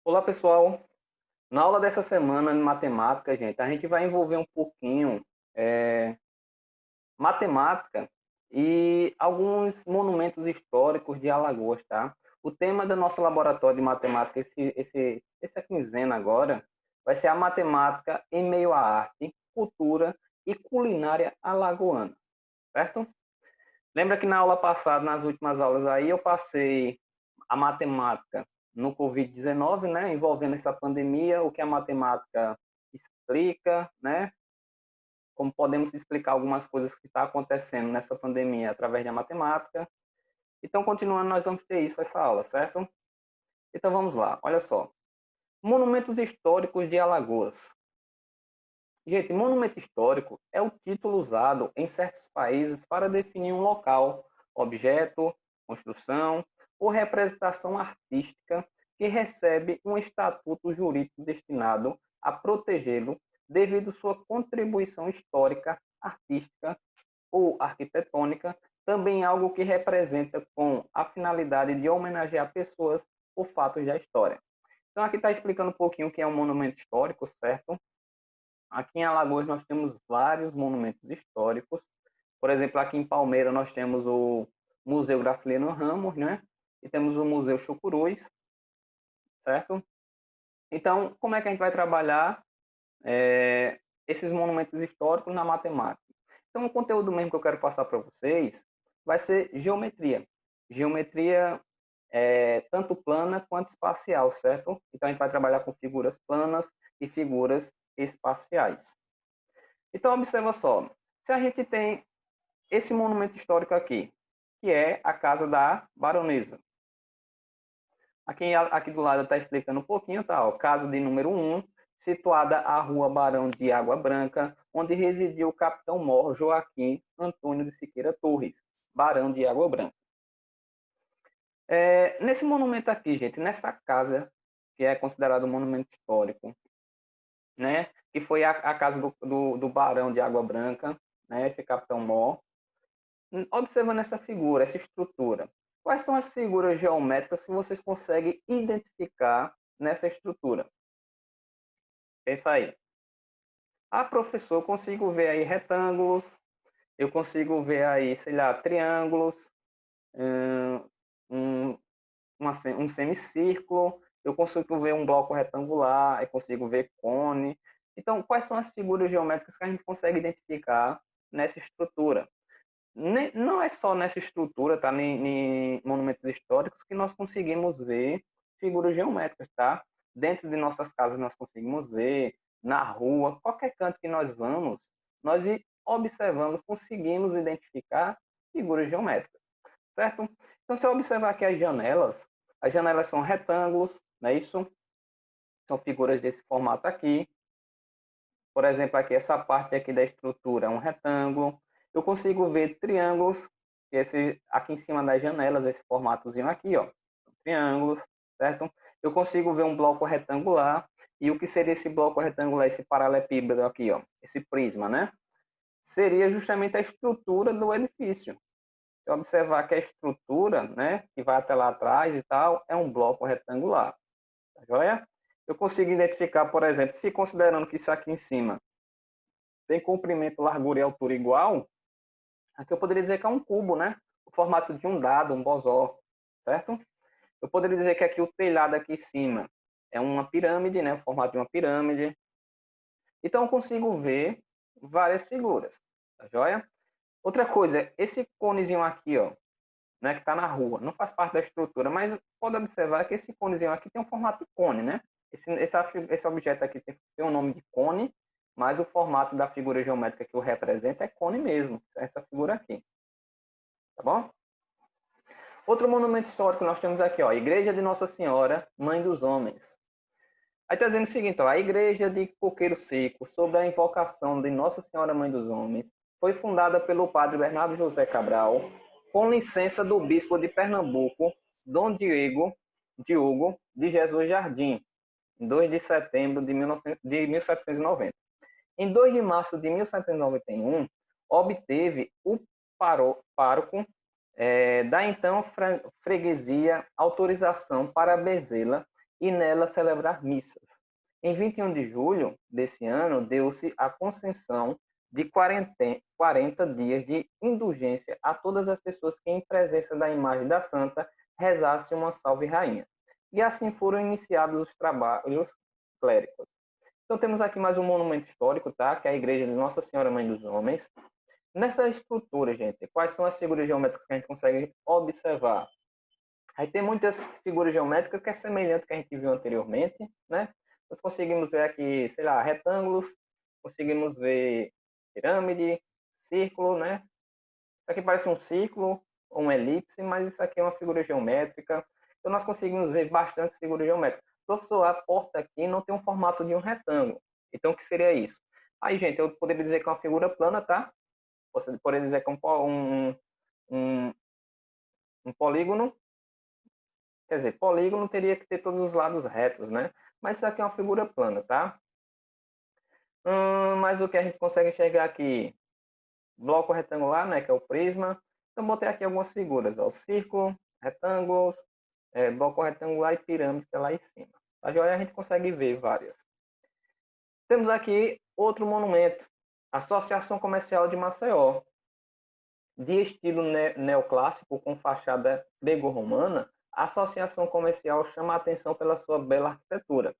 Olá, pessoal. Na aula dessa semana de matemática, gente, a gente vai envolver um pouquinho matemática e alguns monumentos históricos de Alagoas, tá? O tema do nosso laboratório de matemática, essa quinzena agora, vai ser a matemática em meio à arte, cultura e culinária alagoana, certo? Lembra que na aula passada, nas últimas aulas aí, eu passei a matemática no Covid-19, né, envolvendo essa pandemia, o que a matemática explica, né, como podemos explicar algumas coisas que estão acontecendo nessa pandemia através da matemática. Então, continuando, nós vamos ter isso essa aula, certo? Então, vamos lá, olha só. Monumentos históricos de Alagoas. Gente, monumento histórico é o título usado em certos países para definir um local, objeto, construção ou representação artística que recebe um estatuto jurídico destinado a protegê-lo devido sua contribuição histórica, artística ou arquitetônica, também algo que representa com a finalidade de homenagear pessoas ou fatos da história. Então aqui está explicando um pouquinho o que é um monumento histórico, certo? Aqui em Alagoas nós temos vários monumentos históricos. Por exemplo, aqui em Palmeira nós temos o Museu Graciliano Ramos, né? E temos o Museu Chucuruz, certo? Então, como é que a gente vai trabalhar esses monumentos históricos na matemática? Então, o conteúdo mesmo que eu quero passar para vocês vai ser geometria. Geometria tanto plana quanto espacial, certo? Então, a gente vai trabalhar com figuras planas e figuras espaciais. Então, observa só, se a gente tem esse monumento histórico aqui, que é a Casa da Baronesa. Aqui do lado está explicando um pouquinho, tá? Ó, casa de número 1, situada à Rua Barão de Água Branca, onde residiu o capitão-mor Joaquim Antônio de Siqueira Torres, Barão de Água Branca. Nesse monumento aqui, gente, nessa casa, que é considerado um monumento histórico, né? Que foi a casa do Barão de Água Branca, né? Esse capitão-mor. Observando essa figura, essa estrutura, quais são as figuras geométricas que vocês conseguem identificar nessa estrutura? Pensa aí. Ah, professor, eu consigo ver aí retângulos, eu consigo ver aí, sei lá, triângulos, um, um semicírculo, eu consigo ver um bloco retangular, eu consigo ver cone. Então, quais são as figuras geométricas que a gente consegue identificar nessa estrutura? Não é só nessa estrutura, tá? Em monumentos históricos que nós conseguimos ver figuras geométricas, tá? Dentro de nossas casas nós conseguimos ver, na rua, qualquer canto que nós vamos, nós observamos, conseguimos identificar figuras geométricas, certo? Então, se eu observar aqui as janelas são retângulos, não é isso? São figuras desse formato aqui. Por exemplo, aqui essa parte aqui da estrutura é um retângulo. Eu consigo ver triângulos, aqui em cima das janelas, esse formatozinho aqui, ó, triângulos, certo? Eu consigo ver um bloco retangular, e o que seria esse bloco retangular, esse paralelepípedo aqui, ó, esse prisma, né? Seria justamente a estrutura do edifício. Se eu observar que a estrutura, né, que vai até lá atrás e tal, é um bloco retangular, tá joia? Eu consigo identificar, por exemplo, se considerando que isso aqui em cima tem comprimento, largura e altura igual, aqui eu poderia dizer que é um cubo, né? O formato de um dado, um bosó, certo? Eu poderia dizer que aqui o telhado aqui em cima é uma pirâmide, né? O formato de uma pirâmide. Então eu consigo ver várias figuras, tá joia? Outra coisa, esse conezinho aqui, ó, né, que está na rua, não faz parte da estrutura, mas pode observar que esse conezinho aqui tem um formato de cone, né? Esse objeto aqui tem o nome de cone, mas o formato da figura geométrica que o representa é cone mesmo, essa figura aqui. Tá bom? Outro monumento histórico nós temos aqui, ó, a Igreja de Nossa Senhora, Mãe dos Homens. Aí está dizendo o seguinte, ó, a Igreja de Coqueiro Seco, sob a invocação de Nossa Senhora Mãe dos Homens, foi fundada pelo padre Bernardo José Cabral, com licença do bispo de Pernambuco, Dom Diogo de Jesus Jardim, em 2 de setembro de 1790. Em 2 de março de 1791, obteve o pároco da então freguesia autorização para benzê-la e nela celebrar missas. Em 21 de julho desse ano, deu-se a concessão de 40 dias de indulgência a todas as pessoas que, em presença da imagem da santa, rezassem uma Salve Rainha. E assim foram iniciados os trabalhos clérigos. Então temos aqui mais um monumento histórico, tá? Que é a Igreja de Nossa Senhora Mãe dos Homens. Nessa estrutura, gente, quais são as figuras geométricas que a gente consegue observar? Aí tem muitas figuras geométricas que é semelhante ao que a gente viu anteriormente, né? Nós conseguimos ver aqui, sei lá, retângulos, conseguimos ver pirâmide, círculo, né? Isso aqui parece um círculo ou uma elipse, mas isso aqui é uma figura geométrica. Então nós conseguimos ver bastante figuras geométricas. Professor, a porta aqui não tem um formato de um retângulo. Então o que seria isso? Aí, gente, eu poderia dizer que é uma figura plana, tá? Você poderia dizer que é um polígono. Quer dizer, polígono teria que ter todos os lados retos, né? Mas isso aqui é uma figura plana, tá? Mas o que a gente consegue enxergar aqui? Bloco retangular, né? Que é o prisma. Então, botei aqui algumas figuras. Ó, o círculo, retângulos, bloco retangular e pirâmide que é lá em cima. A joia a gente consegue ver várias. Temos aqui outro monumento. Associação Comercial de Maceió. De estilo neoclássico com fachada grego-romana, a associação comercial chama a atenção pela sua bela arquitetura.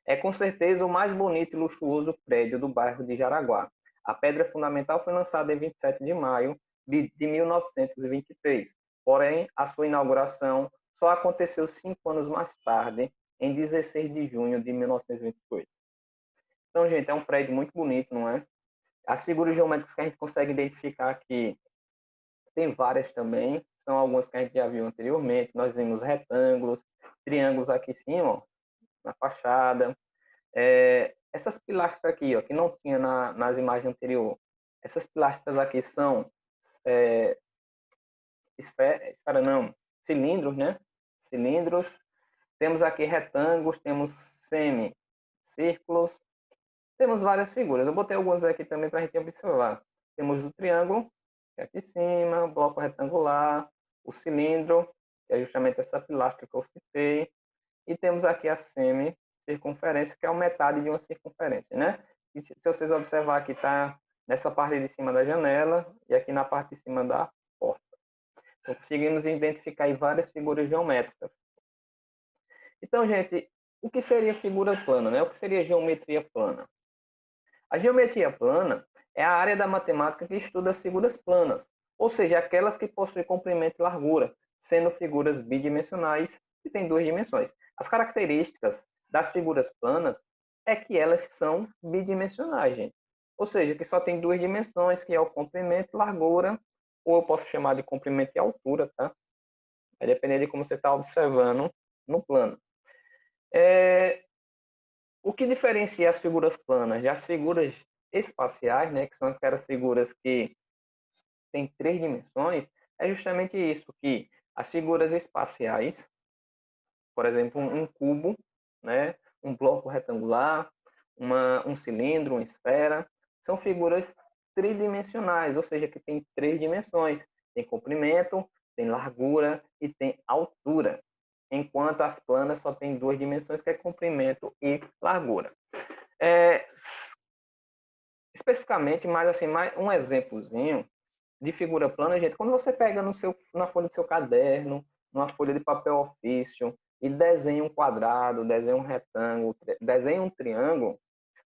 É com certeza o mais bonito e luxuoso prédio do bairro de Jaraguá. A pedra fundamental foi lançada em 27 de maio de 1923, porém a sua inauguração só aconteceu 5 anos mais tarde, em 16 de junho de 1928. Então, gente, é um prédio muito bonito, não é? As figuras geométricas que a gente consegue identificar aqui, tem várias também, são algumas que a gente já viu anteriormente. Nós vimos retângulos, triângulos aqui em cima, ó, na fachada. Essas pilastras aqui, ó, que não tinha nas imagens anteriores. Essas pilastras aqui são esfera não, cilindros, né? Cilindros. Temos aqui retângulos, temos semicírculos. Temos várias figuras. Eu botei algumas aqui também para a gente observar. Temos o triângulo, que é aqui em cima, o bloco retangular, o cilindro, que é justamente essa pilastra que eu citei. E temos aqui a semicircunferência, que é a metade de uma circunferência, né? E se vocês observar aqui, está nessa parte de cima da janela e aqui na parte de cima da porta. Então, conseguimos identificar aí várias figuras geométricas. Então, gente, o que seria figura plana, né? O que seria geometria plana? A geometria plana é a área da matemática que estuda as figuras planas, ou seja, aquelas que possuem comprimento e largura, sendo figuras bidimensionais que têm duas dimensões. As características das figuras planas é que elas são bidimensionais, gente. Ou seja, que só tem duas dimensões, que é o comprimento e largura, ou eu posso chamar de comprimento e altura, tá? Vai depender de como você está observando no plano. O que diferencia as figuras planas das figuras espaciais, né, que são aquelas figuras que têm três dimensões, é justamente isso, que as figuras espaciais, por exemplo, um cubo, né, um bloco retangular, um cilindro, uma esfera, são figuras tridimensionais, ou seja, que tem três dimensões, tem comprimento, tem largura e tem altura, enquanto as planas só têm duas dimensões, que é comprimento e largura. Especificamente, mais assim, um exemplozinho de figura plana, gente, quando você pega na folha do seu caderno, numa folha de papel ofício, e desenha um quadrado, desenha um retângulo, desenha um triângulo,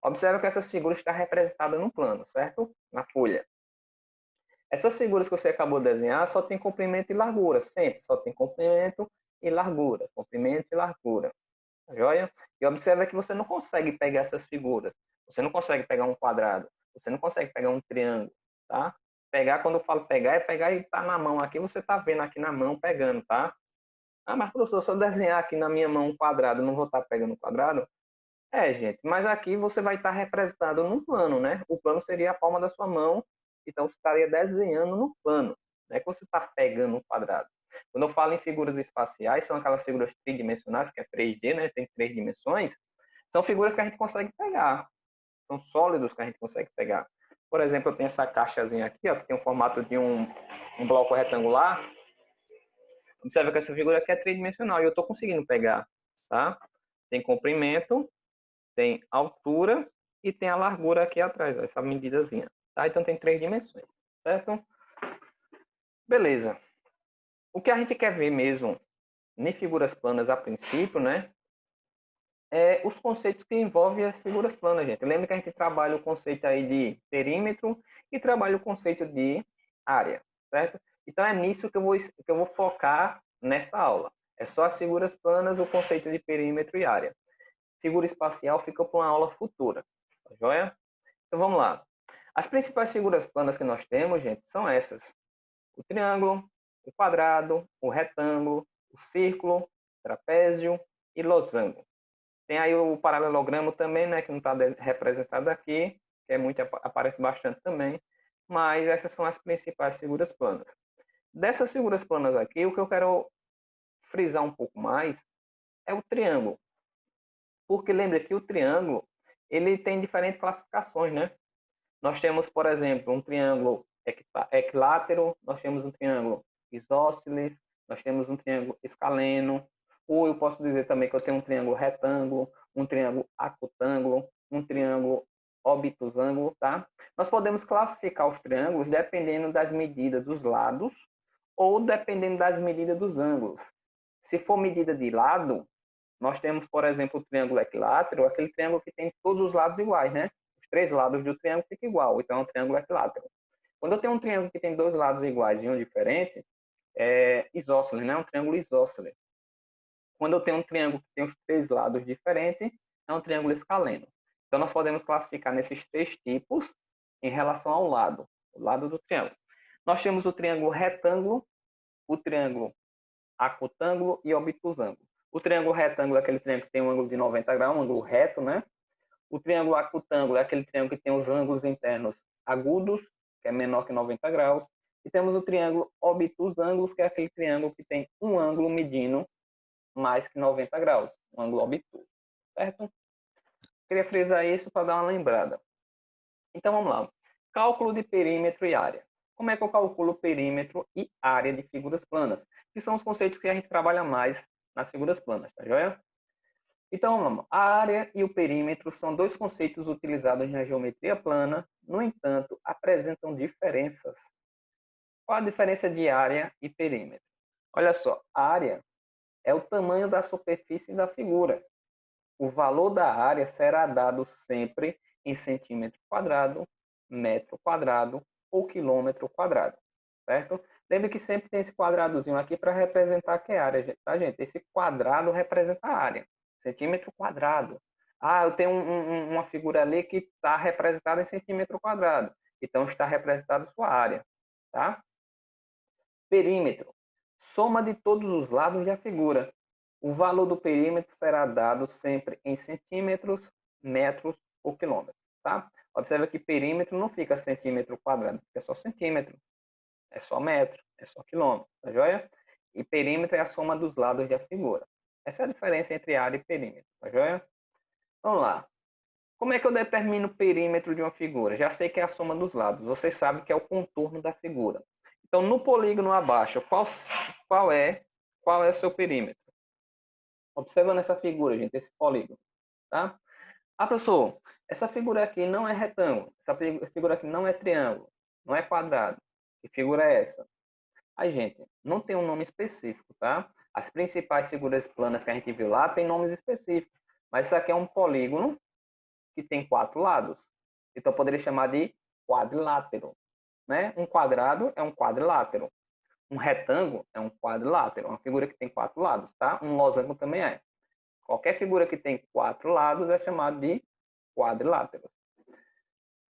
observa que essas figuras estão representadas no plano, certo? Na folha. Essas figuras que você acabou de desenhar só tem comprimento e largura, sempre. Só tem comprimento e largura, comprimento e largura. Tá joia? E observa que você não consegue pegar essas figuras. Você não consegue pegar um quadrado. Você não consegue pegar um triângulo, tá? Pegar, quando eu falo pegar, é pegar e tá na mão aqui. Você tá vendo aqui na mão pegando, tá? Ah, mas professor, se eu desenhar aqui na minha mão um quadrado, não vou estar pegando o quadrado? Gente, mas aqui você vai estar representado num plano, né? O plano seria a palma da sua mão, então você estaria desenhando no plano, não é que você está pegando um quadrado. Quando eu falo em figuras espaciais, são aquelas figuras tridimensionais, que é 3D, né? Tem três dimensões, são figuras que a gente consegue pegar, são sólidos que a gente consegue pegar. Por exemplo, eu tenho essa caixazinha aqui, ó, que tem o formato de um bloco retangular. Observa que essa figura aqui é tridimensional e eu estou conseguindo pegar, tá? Tem comprimento, tem altura e tem a largura aqui atrás, essa medidazinha. Tá? Então tem 3 dimensões, certo? Beleza. O que a gente quer ver mesmo em figuras planas a princípio, né? É os conceitos que envolvem as figuras planas, gente. Lembra que a gente trabalha o conceito aí de perímetro e trabalha o conceito de área, certo? Então é nisso que eu vou focar nessa aula. É só as figuras planas, o conceito de perímetro e área. Figura espacial fica para uma aula futura, tá joia? Então vamos lá. As principais figuras planas que nós temos, gente, são essas: o triângulo, o quadrado, o retângulo, o círculo, trapézio e losango. Tem aí o paralelogramo também, né, que não está representado aqui, que é muito, aparece bastante também, mas essas são as principais figuras planas. Dessas figuras planas aqui, o que eu quero frisar um pouco mais é o triângulo. Porque lembra que o triângulo, ele tem diferentes classificações, né? Nós temos, por exemplo, um triângulo equilátero, nós temos um triângulo isósceles, nós temos um triângulo escaleno, ou eu posso dizer também que eu tenho um triângulo retângulo, um triângulo acutângulo, um triângulo obtusângulo, tá? Nós podemos classificar os triângulos dependendo das medidas dos lados ou dependendo das medidas dos ângulos. Se for medida de lado, nós temos, por exemplo, o triângulo equilátero, aquele triângulo que tem todos os lados iguais, né? Os 3 lados do triângulo ficam igual, então é um triângulo equilátero. Quando eu tenho um triângulo que tem 2 lados iguais e um diferente, é isósceles, né? Um triângulo isósceles. Quando eu tenho um triângulo que tem os 3 lados diferentes, é um triângulo escaleno. Então nós podemos classificar nesses 3 tipos em relação ao lado, o lado do triângulo. Nós temos o triângulo retângulo, o triângulo acutângulo e obtusângulo. O triângulo retângulo é aquele triângulo que tem um ângulo de 90 graus, um ângulo reto, né? O triângulo acutângulo é aquele triângulo que tem os ângulos internos agudos, que é menor que 90 graus. E temos o triângulo obtusângulo, que é aquele triângulo que tem um ângulo medindo mais que 90 graus, um ângulo obtuso, certo? Queria frisar isso para dar uma lembrada. Então vamos lá. Cálculo de perímetro e área. Como é que eu calculo perímetro e área de figuras planas? Que são os conceitos que a gente trabalha mais nas figuras planas, tá joia? Então, vamos lá. A área e o perímetro são 2 conceitos utilizados na geometria plana, no entanto, apresentam diferenças. Qual a diferença de área e perímetro? Olha só, a área é o tamanho da superfície da figura. O valor da área será dado sempre em centímetro quadrado, metro quadrado ou quilômetro quadrado, certo? Lembre que sempre tem esse quadradozinho aqui para representar que é a área, tá, gente? Esse quadrado representa a área, centímetro quadrado. Ah, eu tenho uma figura ali que está representada em centímetro quadrado, então está representada a sua área, tá? Perímetro, soma de todos os lados da figura. O valor do perímetro será dado sempre em centímetros, metros ou quilômetros, tá? Observa que perímetro não fica centímetro quadrado, fica só centímetro, é só metro, é só quilômetro, tá joia? E perímetro é a soma dos lados da figura. Essa é a diferença entre área e perímetro, tá joia? Vamos lá. Como é que eu determino o perímetro de uma figura? Já sei que é a soma dos lados. Você sabe que é o contorno da figura. Então, no polígono abaixo, qual é o seu perímetro? Observando essa figura, gente, esse polígono, tá? Ah, professor, essa figura aqui não é retângulo, essa figura aqui não é triângulo, não é quadrado. Que figura é essa? Aí, gente, não tem um nome específico, tá? As principais figuras planas que a gente viu lá têm nomes específicos, mas isso aqui é um polígono que tem 4 lados. Então, eu poderia chamar de quadrilátero, né? Um quadrado é um quadrilátero. Um retângulo é um quadrilátero, uma figura que tem 4 lados, tá? Um losango também é. Qualquer figura que tem 4 lados é chamado de quadrilátero.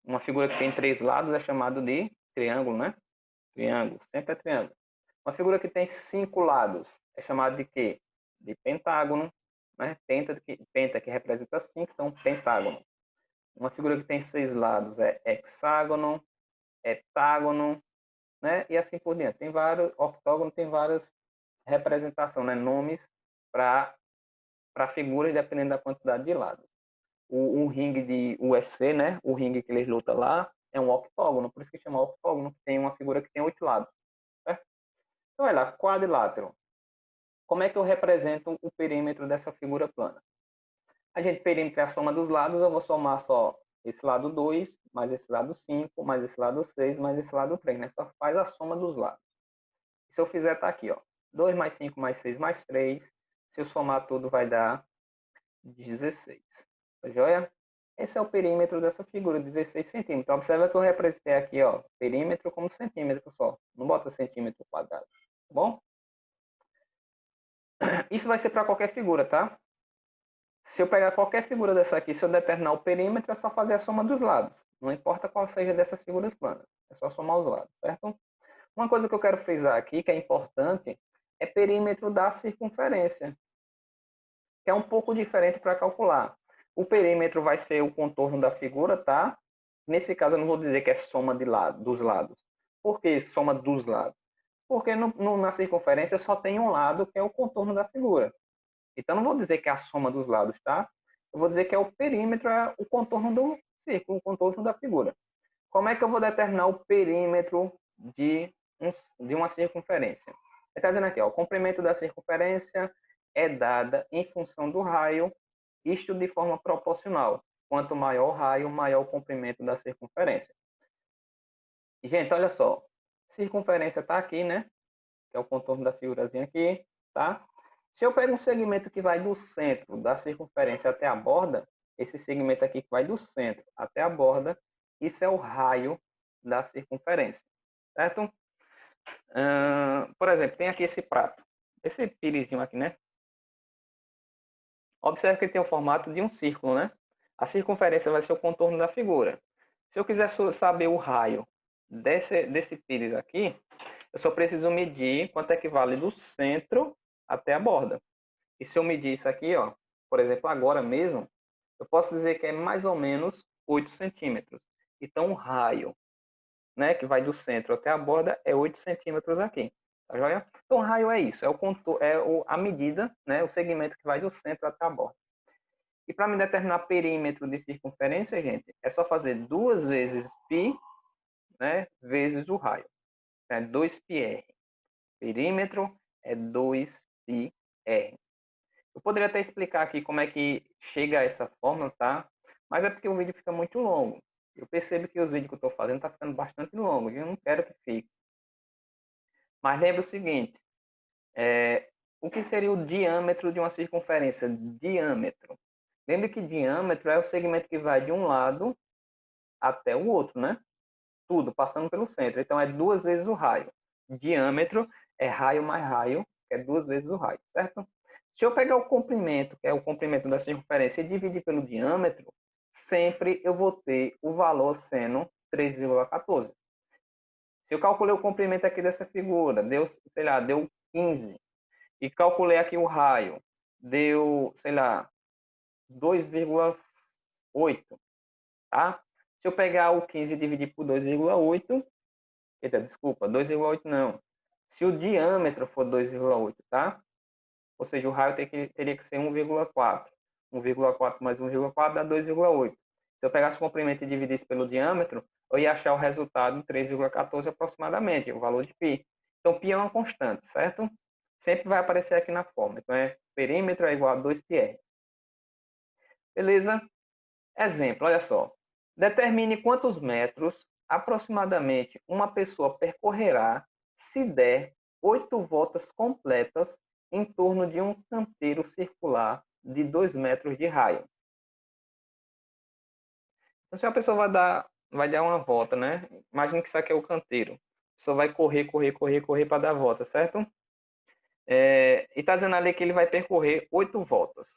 Uma figura que tem 3 lados é chamado de triângulo, né? Triângulo, sempre é triângulo. Uma figura que tem 5 lados é chamada de quê? De pentágono, né? Penta que representa 5, então pentágono. Uma figura que tem 6 lados é hexágono, heptágono, né? E assim por diante. Tem vários, octógono tem várias representações, né? Nomes para figuras dependendo da quantidade de lados. O ringue de UFC, né? O ringue que eles lutam lá é um octógono, por isso que chama octógono, que tem uma figura que tem 8 lados. Certo? Então, olha lá, quadrilátero. Como é que eu represento o perímetro dessa figura plana? A gente, perímetro é a soma dos lados, eu vou somar só esse lado 2, mais esse lado 5, mais esse lado 6, mais esse lado 3, né? Só faz a soma dos lados. Se eu fizer, tá aqui, ó. 2 mais 5 mais 6 mais 3. Se eu somar tudo, vai dar 16. Tá joia? Esse é o perímetro dessa figura, 16 centímetros. Então, observa que eu representei aqui, ó, perímetro como centímetro só. Não bota centímetro quadrado, tá bom? Isso vai ser para qualquer figura, tá? Se eu pegar qualquer figura dessa aqui, se eu determinar o perímetro, é só fazer a soma dos lados. Não importa qual seja dessas figuras planas. É só somar os lados, certo? Uma coisa que eu quero frisar aqui, que é importante, é perímetro da circunferência, que é um pouco diferente para calcular. O perímetro vai ser o contorno da figura, tá? Nesse caso, eu não vou dizer que é soma dos lados. Por que soma dos lados? Porque na circunferência só tem um lado, que é o contorno da figura. Então, não vou dizer que é a soma dos lados, tá? Eu vou dizer que é o perímetro, é o contorno do círculo, o contorno da figura. Como é que eu vou determinar o perímetro de uma circunferência? Está dizendo aqui, ó, o comprimento da circunferência é dada em função do raio, isto de forma proporcional. Quanto maior o raio, maior o comprimento da circunferência. Gente, olha só. Circunferência está aqui, né? Que é o contorno da figurazinha aqui, tá? Se eu pego um segmento que vai do centro da circunferência até a borda, esse segmento aqui que vai do centro até a borda, isso é o raio da circunferência, certo? Por exemplo, tem aqui esse prato, esse pirizinho aqui, né? Observe que ele tem o formato de um círculo, né? A circunferência vai ser o contorno da figura. Se eu quiser saber o raio desse pires aqui, eu só preciso medir quanto equivale do centro até a borda. E se eu medir isso aqui, ó, por exemplo, agora mesmo, eu posso dizer que é mais ou menos 8 centímetros. Então, o raio, né, que vai do centro até a borda é 8 centímetros aqui. Tá joia? Então, o raio é isso, a medida, né, o segmento que vai do centro até a borda. E para me determinar perímetro de circunferência, gente, é só fazer 2 vezes π, né, vezes o raio. É 2πr. Perímetro é 2πr. Eu poderia até explicar aqui como é que chega a essa fórmula, tá? Mas é porque o vídeo fica muito longo. Eu percebo que os vídeos que eu estou fazendo estão ficando bastante longos. E eu não quero que fique. Mas lembre o seguinte. O que seria o diâmetro de uma circunferência? Diâmetro. Lembre que diâmetro é o segmento que vai de um lado até o outro, né? Tudo, passando pelo centro. Então, é 2 vezes o raio. Diâmetro é raio mais raio, que é 2 vezes o raio, certo? Se eu pegar o comprimento, que é o comprimento da circunferência, e dividir pelo diâmetro, sempre eu vou ter o valor sendo 3,14. Se eu calculei o comprimento aqui dessa figura, deu, sei lá, deu 15. E calculei aqui o raio, deu, sei lá, 2,8, tá? Se eu pegar o 15 e dividir por 2,8, eita, desculpa, 2,8 não. Se o diâmetro for 2,8, tá? Ou seja, o raio teria que ser 1,4. 1,4 mais 1,4 dá 2,8. Se eu pegasse o comprimento e dividisse pelo diâmetro, eu ia achar o resultado em 3,14 aproximadamente, o valor de π. Então, π é uma constante, certo? Sempre vai aparecer aqui na fórmula. Então, perímetro é igual a 2πr. Beleza? Exemplo, olha só. Determine quantos metros aproximadamente uma pessoa percorrerá se der 8 voltas completas em torno de um canteiro circular de 2 metros de raio. Então, se a pessoa vai dar uma volta, né? Imagina que isso aqui é o canteiro. A pessoa vai correr, correr, correr, correr para dar a volta, certo? E está dizendo ali que ele vai percorrer 8 voltas.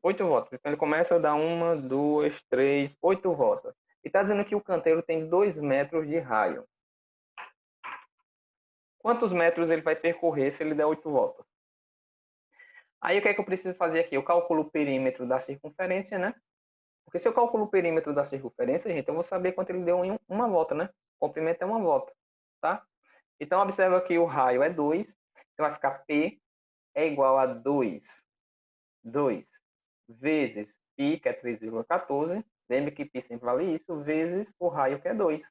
8 voltas. Então, ele começa a dar 1, 2, 3, 8 voltas. E está dizendo que o canteiro tem 2 metros de raio. Quantos metros ele vai percorrer se ele der 8 voltas? Aí, o que é que eu preciso fazer aqui? Eu calculo o perímetro da circunferência, né? Porque se eu calculo o perímetro da circunferência, gente, eu vou saber quanto ele deu em uma volta, né? O comprimento é uma volta, tá? Então, observa que o raio é 2. Então, vai ficar P é igual a 2 vezes π, que é 3,14. Lembre que π sempre vale isso, vezes o raio, que é 2.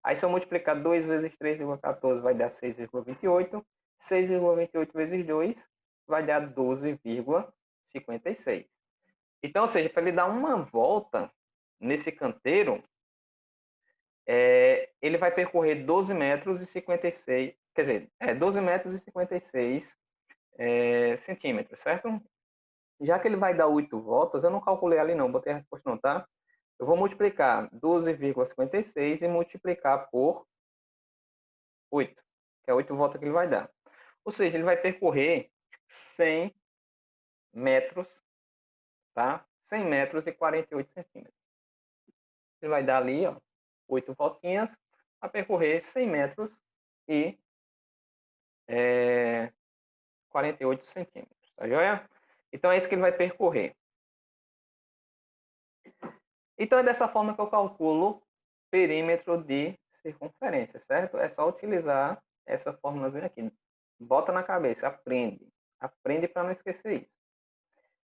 Aí, se eu multiplicar 2 vezes 3,14, vai dar 6,28. 6,28 vezes 2 vai dar 12,56. Então, ou seja, para ele dar uma volta nesse canteiro, ele vai percorrer 12 metros e 56, quer dizer, 12 metros e 56 centímetros, certo? Já que ele vai dar 8 voltas, eu não calculei ali não, botei a resposta não, tá? Eu vou multiplicar 12,56 e multiplicar por 8, que é 8 voltas que ele vai dar. Ou seja, ele vai percorrer 100 metros, tá? 100 metros e 48 centímetros. Ele vai dar ali, ó, 8 voltinhas a percorrer 100 metros e 48 centímetros, tá joia? Então é isso que ele vai percorrer. Então é dessa forma que eu calculo perímetro de circunferência, certo? É só utilizar essa fórmulazinha aqui. Bota na cabeça, aprende. Aprende para não esquecer isso.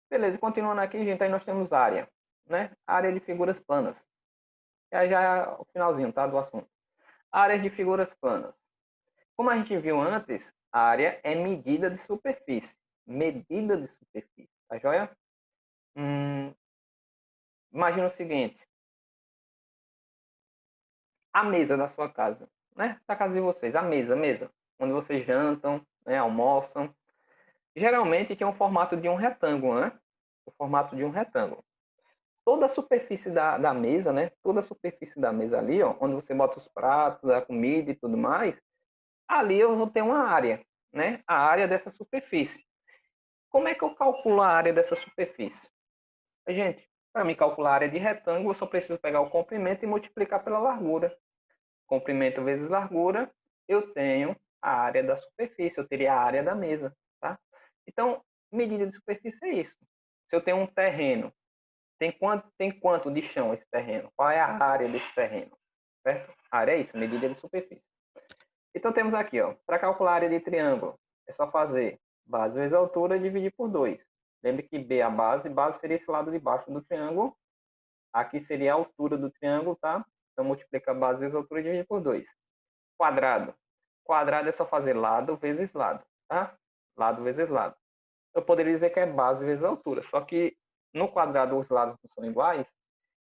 Beleza, continuando aqui, gente, aí nós temos área, né? Área de figuras planas. Já é o finalzinho, tá, do assunto. Áreas de figuras planas. Como a gente viu antes, área é medida de superfície. Medida de superfície, tá joia? Imagina o seguinte, a mesa da sua casa, né? Da casa de vocês, a mesa, onde vocês jantam, né, almoçam. Geralmente tem um formato de um retângulo, né? O formato de um retângulo. Toda a superfície da mesa, né? Toda a superfície da mesa ali, ó, onde você bota os pratos, a comida e tudo mais, ali eu vou ter uma área, né? A área dessa superfície. Como é que eu calculo a área dessa superfície? Gente, para mim calcular a área de retângulo, eu só preciso pegar o comprimento e multiplicar pela largura. Comprimento vezes largura, eu tenho a área da superfície, eu teria a área da mesa, tá? Então, medida de superfície é isso. Se eu tenho um terreno, tem quanto de chão esse terreno? Qual é a área desse terreno? Certo? A área é isso, medida de superfície. Então temos aqui, ó, para calcular a área de triângulo, é só fazer base vezes altura e dividir por 2. Lembre que B é a base seria esse lado de baixo do triângulo, aqui seria a altura do triângulo, tá? Então multiplica base vezes altura e divide por 2. Quadrado. Quadrado é só fazer lado vezes lado, tá? Lado vezes lado. Eu poderia dizer que é base vezes altura, só que no quadrado os lados não são iguais,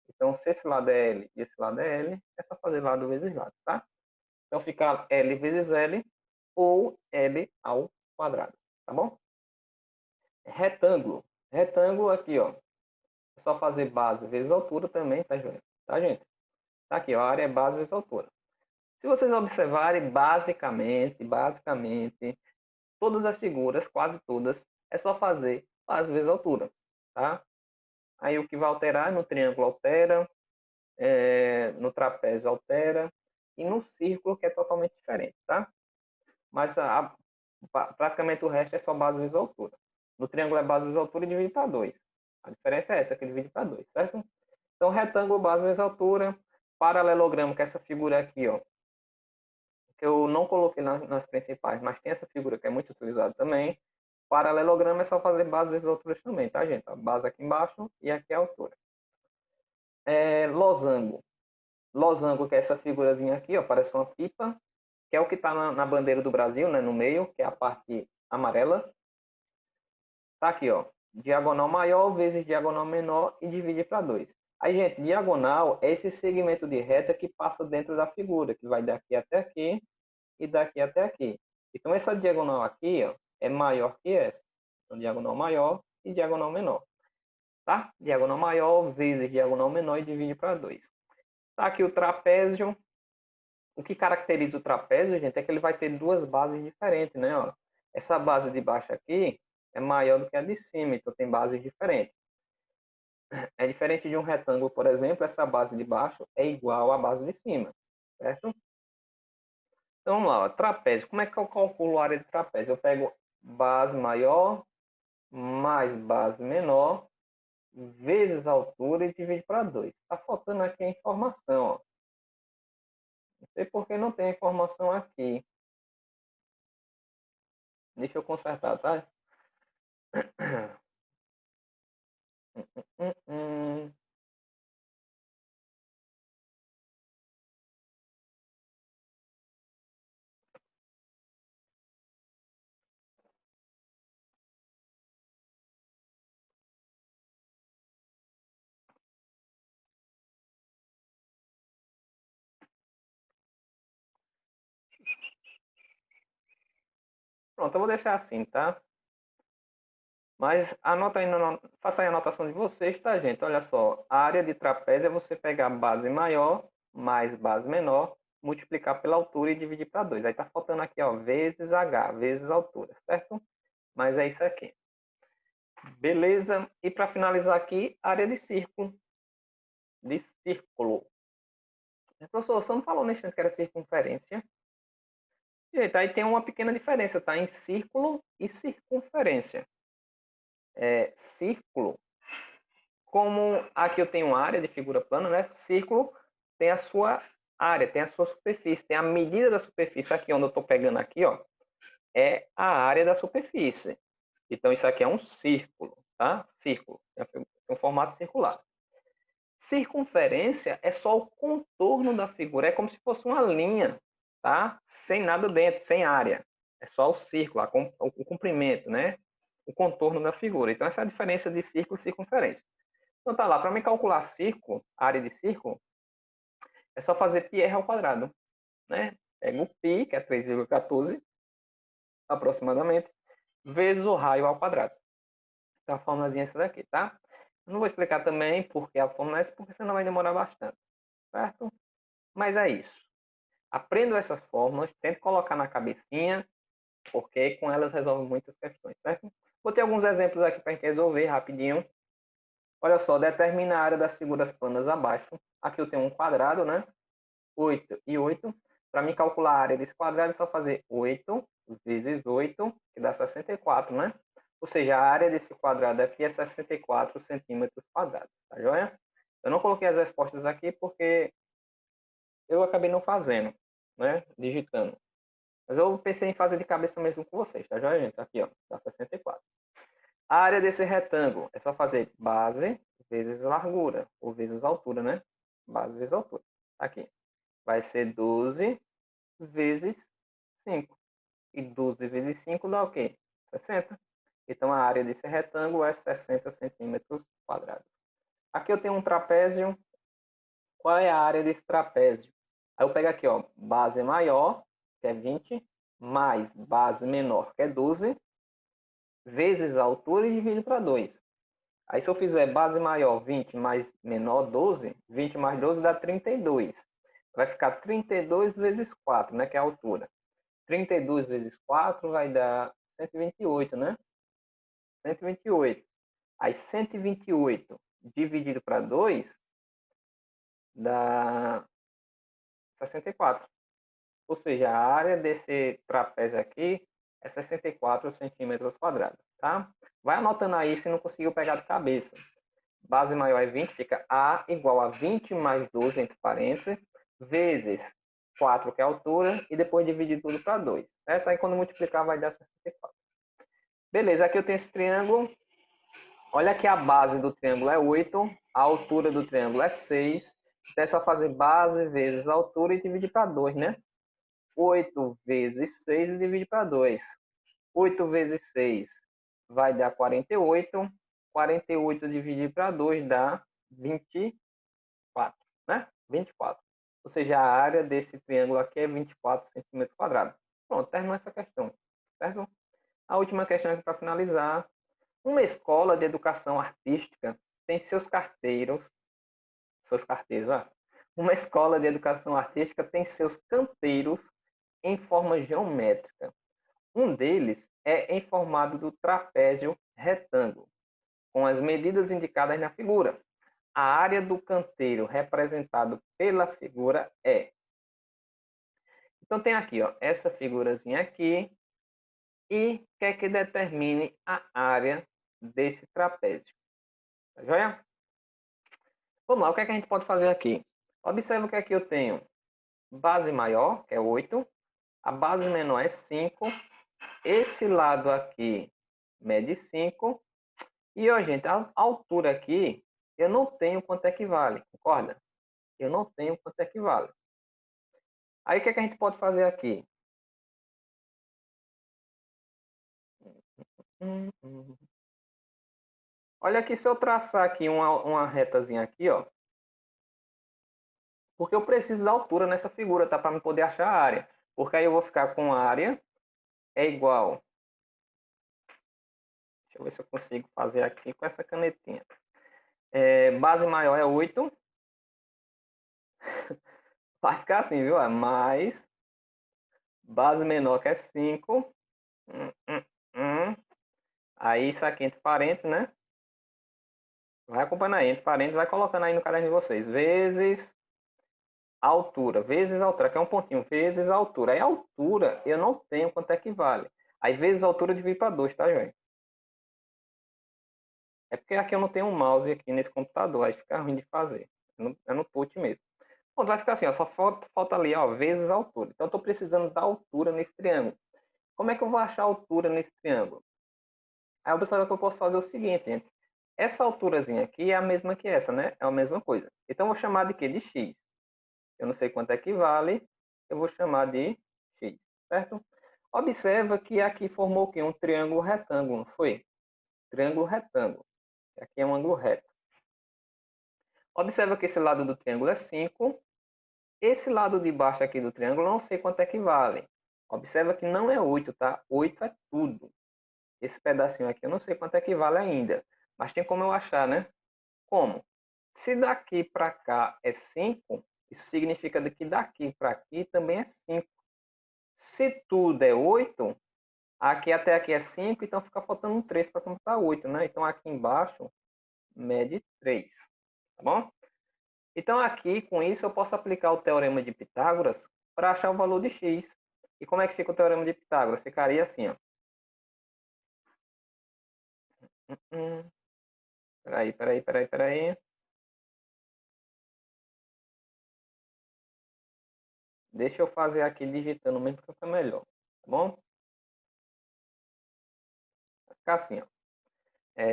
então se esse lado é L e esse lado é L, é só fazer lado vezes lado, tá? Então fica L vezes L ou L ao quadrado, tá bom? Retângulo. Retângulo aqui, ó. É só fazer base vezes altura também, tá, gente? Tá, gente? Tá aqui, ó. A área é base vezes altura. Se vocês observarem, basicamente, todas as figuras, quase todas, é só fazer base vezes altura, tá? Aí o que vai alterar no triângulo altera, no trapézio altera e no círculo que é totalmente diferente, tá? Mas praticamente o resto é só base vezes altura. No triângulo é base vezes altura e divide para 2. A diferença é essa, que divide para 2, certo? Então, retângulo, base vezes altura, paralelogramo, que é essa figura aqui, ó, que eu não coloquei nas principais, mas tem essa figura que é muito utilizada também. Paralelogramo é só fazer base vezes altura também, tá, gente? A base aqui embaixo e aqui a altura. Losango. Losango, que é essa figurazinha aqui, ó, parece uma pipa, que é o que está na bandeira do Brasil, né, no meio, que é a parte amarela. Tá aqui, ó. Diagonal maior vezes diagonal menor e divide para 2. Aí, gente, diagonal é esse segmento de reta que passa dentro da figura, que vai daqui até aqui e daqui até aqui. Então, essa diagonal aqui, ó, é maior que essa. Então, diagonal maior e diagonal menor. Tá? Diagonal maior vezes diagonal menor e divide para 2. Tá aqui o trapézio. O que caracteriza o trapézio, gente, é que ele vai ter duas bases diferentes, né? Ó, essa base de baixo aqui é maior do que a de cima, então tem bases diferentes. É diferente de um retângulo, por exemplo, essa base de baixo é igual à base de cima, certo? Então vamos lá, ó, trapézio. Como é que eu calculo a área de trapézio? Eu pego base maior mais base menor vezes a altura e divido para 2. Está faltando aqui a informação, ó. Não sei por que não tem a informação aqui. Deixa eu consertar, tá? Hum, hum. Pronto, eu vou deixar assim, tá? Mas anota aí, faça aí a anotação de vocês, tá, gente? Olha só, a área de trapézio é você pegar base maior mais base menor, multiplicar pela altura e dividir para 2. Aí tá faltando aqui, ó, vezes h, vezes altura, certo? Mas é isso aqui. Beleza? E para finalizar aqui, área de círculo. De círculo. Professor, você não falou nesse que era circunferência? Gente, aí tem uma pequena diferença, tá? Em círculo e circunferência. Círculo, como aqui eu tenho área de figura plana, né? Círculo tem a sua área, tem a sua superfície, tem a medida da superfície. Aqui onde eu estou pegando aqui, ó, é a área da superfície. Então isso aqui é um círculo, tá? Círculo, é um formato circular. Circunferência é só o contorno da figura, é como se fosse uma linha, tá? Sem nada dentro, sem área. É só o círculo, o comprimento, né? O contorno da figura. Então essa é a diferença de círculo e circunferência. Então tá lá, para me calcular círculo, área de círculo, é só fazer πr ao quadrado, né? Pega o π, que é 3,14 aproximadamente, vezes o raio ao quadrado. Então a formulazinha é essa daqui, tá? Não vou explicar também porque a fórmula é essa, porque senão vai demorar bastante, certo? Mas é isso. Aprenda essas fórmulas, tente colocar na cabecinha, porque com elas resolve muitas questões, certo? Vou ter alguns exemplos aqui para a gente resolver rapidinho. Olha só, determina a área das figuras planas abaixo. Aqui eu tenho um quadrado, né? 8 e 8. Para mim calcular a área desse quadrado, é só fazer 8 vezes 8, que dá 64, né? Ou seja, a área desse quadrado aqui é 64 centímetros quadrados, tá joia? Eu não coloquei as respostas aqui porque eu acabei não fazendo, né? Digitando. Mas eu pensei em fazer de cabeça mesmo com vocês, tá joia, gente? Aqui, ó, dá 64. A área desse retângulo é só fazer base vezes largura, ou vezes altura, né? Base vezes altura. Aqui. Vai ser 12 vezes 5. E 12 vezes 5 dá o quê? 60. Então, a área desse retângulo é 60 centímetros quadrados. Aqui eu tenho um trapézio. Qual é a área desse trapézio? Aí eu pego aqui, ó, base maior, que é 20, mais base menor, que é 12, vezes a altura e divido para 2. Aí se eu fizer base maior 20 mais menor 12, 20 mais 12 dá 32. Vai ficar 32 vezes 4, né, que é a altura. 32 vezes 4 vai dar 128, né? 128. Aí 128 dividido para 2 dá 64. Ou seja, a área desse trapézio aqui é 64 centímetros quadrados, tá? Vai anotando aí se não conseguiu pegar de cabeça. Base maior é 20, fica A igual a 20 mais 12, entre parênteses, vezes 4, que é a altura, e depois dividir tudo para 2. Certo? Aí quando multiplicar vai dar 64. Beleza, aqui eu tenho esse triângulo. Olha que a base do triângulo é 8, a altura do triângulo é 6. Então é só fazer base vezes a altura e dividir para 2, né? 8 vezes 6 e divide para 2. 8 vezes 6 vai dar 48. 48 dividido para 2 dá 24, né? 24. Ou seja, a área desse triângulo aqui é 24 centímetros quadrados. Pronto, terminou essa questão, certo? A última questão aqui para finalizar. Uma escola de educação artística tem seus carteiros, ó. Uma escola de educação artística tem seus canteiros em forma geométrica. Um deles é em formato do trapézio retângulo, com as medidas indicadas na figura. A área do canteiro representado pela figura é. Então tem aqui, ó, essa figurazinha aqui e quer que determine a área desse trapézio. Tá joia? Vamos lá, o que é que a gente pode fazer aqui? Observa que aqui eu tenho base maior, que é 8, a base menor é 5, esse lado aqui mede 5, e, ó, gente, a altura aqui, eu não tenho quanto equivale, concorda? Eu não tenho quanto equivale. Aí, o que é que a gente pode fazer aqui? Olha aqui, se eu traçar aqui uma retazinha aqui, ó, porque eu preciso da altura nessa figura, tá? Para me poder achar a área. Porque aí eu vou ficar com a área é igual Deixa eu ver se eu consigo fazer aqui com essa canetinha. Base maior é 8. Vai ficar assim, viu? Mais base menor que é 5. Aí isso aqui entre parênteses, né? Vai acompanhando aí, entre parênteses, vai colocando aí no caderno de vocês. Vezes altura, aqui é um pontinho, vezes altura. Aí a altura eu não tenho quanto é que vale. Aí vezes altura eu divido para 2, tá, gente? É porque aqui eu não tenho um mouse aqui nesse computador, aí fica ruim de fazer. É no touch mesmo. Bom, vai ficar assim, ó, só falta ali, ó, vezes a altura. Então eu estou precisando da altura nesse triângulo. Como é que eu vou achar a altura nesse triângulo? Aí observa que eu posso fazer o seguinte, gente. Essa alturazinha aqui é a mesma que essa, né? É a mesma coisa. Então eu vou chamar de quê? De x. Eu não sei quanto é que vale, eu vou chamar de x, certo? Observa que aqui formou o quê? Um triângulo retângulo, não foi? Triângulo retângulo. Aqui é um ângulo reto. Observa que esse lado do triângulo é 5. Esse lado de baixo aqui do triângulo, eu não sei quanto é que vale. Observa que não é 8, tá? 8 é tudo. Esse pedacinho aqui eu não sei quanto é que vale ainda. Mas tem como eu achar, né? Como? Se daqui para cá é 5, isso significa que daqui para aqui também é 5. Se tudo é 8, aqui até aqui é 5, então fica faltando um 3 para completar 8, né? Então aqui embaixo mede 3, tá bom? Então aqui, com isso, eu posso aplicar o teorema de Pitágoras para achar o valor de x. E como é que fica o teorema de Pitágoras? Ficaria assim, ó. Peraí. Deixa eu fazer aqui digitando mesmo que fica melhor, tá bom? Vai ficar assim, ó.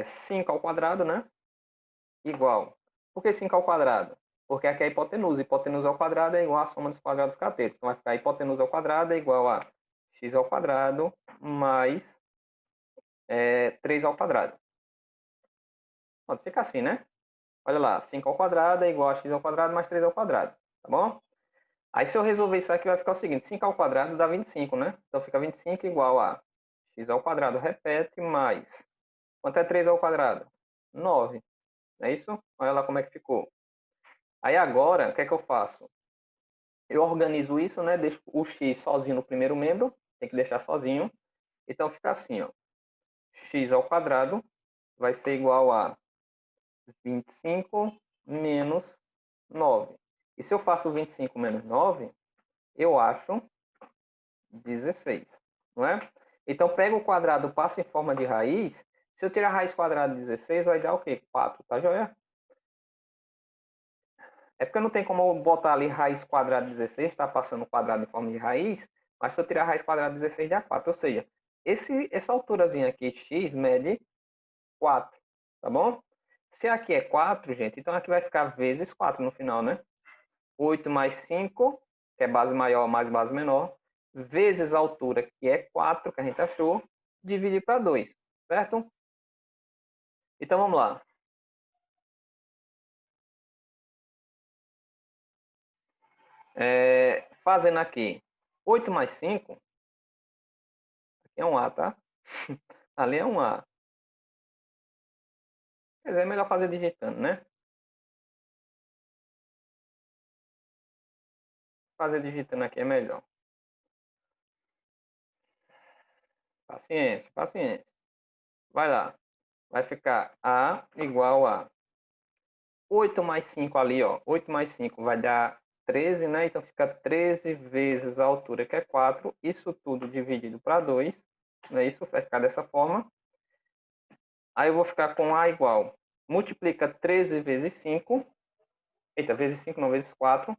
5 ao quadrado, né? Igual. Por que 5 ao quadrado? Porque aqui é a hipotenusa. Hipotenusa ao quadrado é igual à soma dos quadrados catetos. Então vai ficar a hipotenusa ao quadrado é igual a x ao quadrado mais 3 ao quadrado. Pode ficar assim, né? Olha lá, 5 ao quadrado é igual a x ao quadrado mais 3 ao quadrado, tá bom? Aí se eu resolver isso aqui, vai ficar o seguinte, 5 ao quadrado dá 25, né? Então fica 25 igual a x ao quadrado, repete, mais... Quanto é 3 ao quadrado? 9, não é isso? Olha lá como é que ficou. Aí agora, o que é que eu faço? Eu organizo isso, né? Deixo o x sozinho no primeiro membro, tem que deixar sozinho. Então fica assim, ó. X ao quadrado vai ser igual a 25 menos 9. E se eu faço 25 menos 9, eu acho 16, não é? Então, pega o quadrado, passa em forma de raiz. Se eu tirar a raiz quadrada de 16, vai dar o quê? 4, tá joia? É porque não tem como eu botar ali raiz quadrada de 16, tá passando o quadrado em forma de raiz, mas se eu tirar a raiz quadrada de 16, dá 4. Ou seja, essa alturazinha aqui, x, mede 4, tá bom? Se aqui é 4, gente, então aqui vai ficar vezes 4 no final, né? 8 mais 5, que é base maior mais base menor, vezes a altura, que é 4, que a gente achou, dividir para 2, certo? Então vamos lá. Fazendo aqui 8 mais 5, aqui é um A, tá? Ali é um A. Quer dizer, é melhor fazer digitando, né? Fazer digitando aqui é melhor. Paciência, paciência. Vai lá. Vai ficar A igual a 8 mais 5 ali, ó. 8 mais 5 vai dar 13, né? Então fica 13 vezes a altura, que é 4. Isso tudo dividido para 2. Não é isso? Vai ficar dessa forma. Aí eu vou ficar com A igual. Multiplica 13 vezes 5. Eita, vezes 5 não, vezes 4.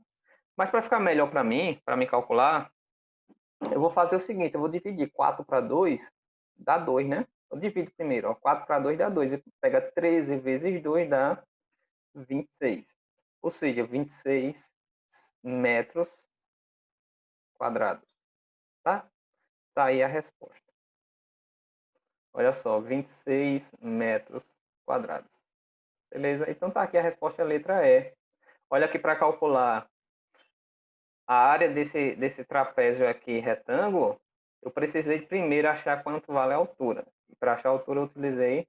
Mas para ficar melhor para mim calcular, eu vou fazer o seguinte. Eu vou dividir 4 para 2, dá 2, né? Eu divido primeiro, ó. 4 para 2 dá 2. Pega 13 vezes 2 dá 26. Ou seja, 26 metros quadrados, tá? Tá aí a resposta. Olha só, 26 metros quadrados. Beleza? Então tá aqui a resposta, a letra E. Olha aqui para calcular a área desse trapézio aqui retângulo, eu precisei primeiro achar quanto vale a altura. para achar a altura eu utilizei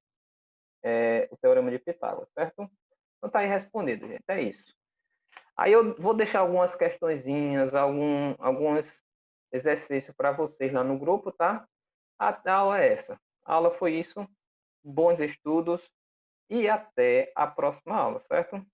o Teorema de Pitágoras, certo? Então tá aí respondido, gente. É isso. Aí eu vou deixar algumas questõezinhas, alguns exercícios para vocês lá no grupo, tá? A aula é essa. A aula foi isso. Bons estudos e até a próxima aula, certo?